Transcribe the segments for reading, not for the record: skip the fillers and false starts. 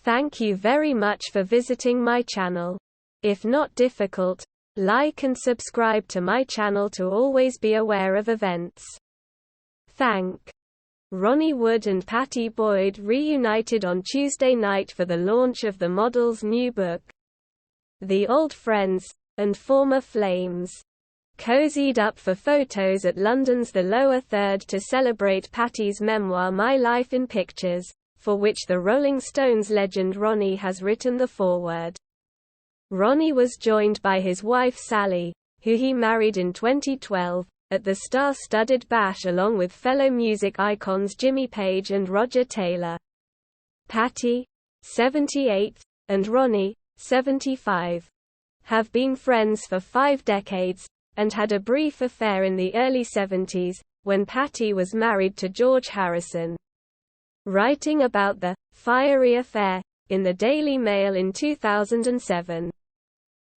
Thank you very much for visiting my channel. If not difficult, like and subscribe to my channel to always be aware of events. Thank. Ronnie Wood and Pattie Boyd reunited on Tuesday night for the launch of the model's new book. The old friends, and former flames, cozied up for photos at London's The Lower Third to celebrate Pattie's memoir My Life in Pictures, for which the Rolling Stones legend Ronnie has written the foreword. Ronnie was joined by his wife Sally, who he married in 2012, at the star-studded bash along with fellow music icons Jimmy Page and Roger Taylor. Pattie, 78, and Ronnie, 75, have been friends for 5 decades, and had a brief affair in the early 70s, when Pattie was married to George Harrison. Writing about the fiery affair in the Daily Mail in 2007.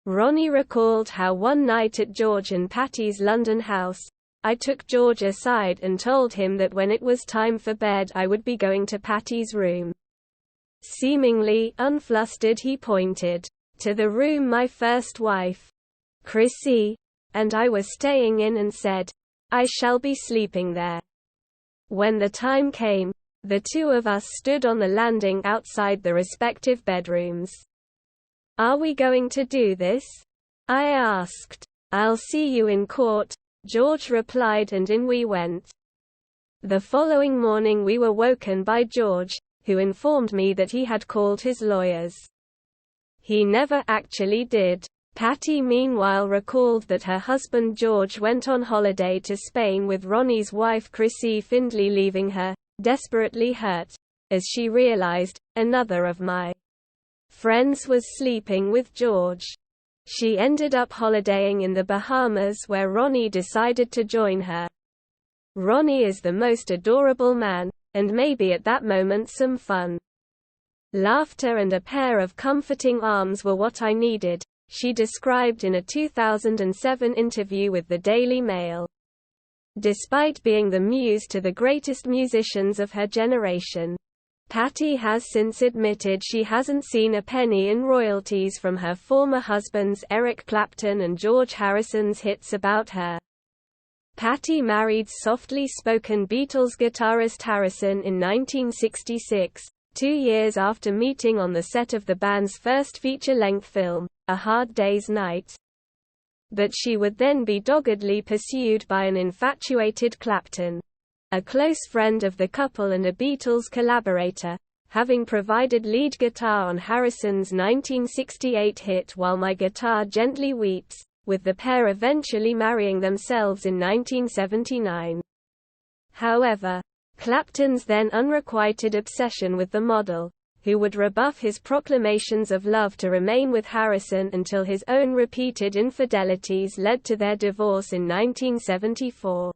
Ronnie recalled how one night at George and Pattie's London house, I took George aside and told him that when it was time for bed I would be going to Pattie's room. Seemingly unflustered he pointed to the room my first wife, Chrissy, and I was staying in and said, I shall be sleeping there. When the time came, the two of us stood on the landing outside the respective bedrooms. Are we going to do this? I asked. I'll see you in court, George replied, and in we went. The following morning we were woken by George, who informed me that he had called his lawyers. He never actually did. Pattie meanwhile recalled that her husband George went on holiday to Spain with Ronnie's wife Chrissy Findlay, leaving her, desperately hurt, as she realized, another of my friends was sleeping with George. She ended up holidaying in the Bahamas where Ronnie decided to join her. Ronnie is the most adorable man, and maybe at that moment some fun. Laughter and a pair of comforting arms were what I needed, she described in a 2007 interview with the Daily Mail. Despite being the muse to the greatest musicians of her generation, Pattie has since admitted she hasn't seen a penny in royalties from her former husbands Eric Clapton and George Harrison's hits about her. Pattie married softly spoken Beatles guitarist Harrison in 1966, 2 years after meeting on the set of the band's first feature-length film, A Hard Day's Night. But she would then be doggedly pursued by an infatuated Clapton, a close friend of the couple and a Beatles collaborator, having provided lead guitar on Harrison's 1968 hit While My Guitar Gently Weeps, with the pair eventually marrying themselves in 1979. However, Clapton's then unrequited obsession with the model, who would rebuff his proclamations of love to remain with Harrison until his own repeated infidelities led to their divorce in 1974,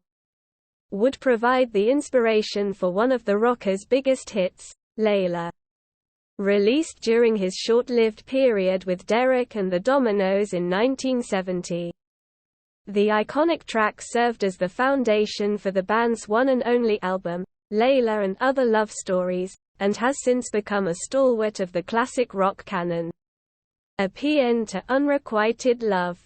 would provide the inspiration for one of the rocker's biggest hits, Layla. Released during his short-lived period with Derek and the Dominoes in 1970. The iconic track served as the foundation for the band's one and only album, Layla and Other Love Stories, and has since become a stalwart of the classic rock canon. A paean to unrequited love.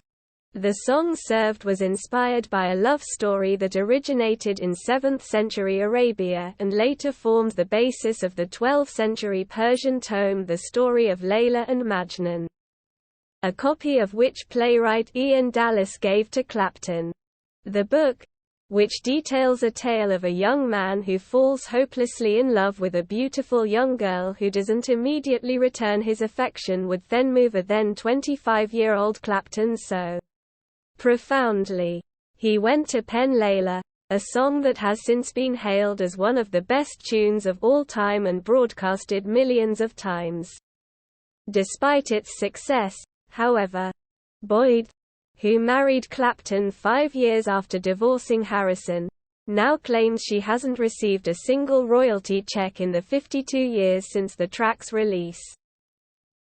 The song served was inspired by a love story that originated in 7th century Arabia and later formed the basis of the 12th century Persian tome The Story of Layla and Majnun, a copy of which playwright Ian Dallas gave to Clapton. The book, which details a tale of a young man who falls hopelessly in love with a beautiful young girl who doesn't immediately return his affection, would then move a then 25-year-old Clapton so profoundly. He went to pen Layla, a song that has since been hailed as one of the best tunes of all time and broadcasted millions of times. Despite its success, however, Boyd, who married Clapton 5 years after divorcing Harrison, now claims she hasn't received a single royalty check in the 52 years since the track's release.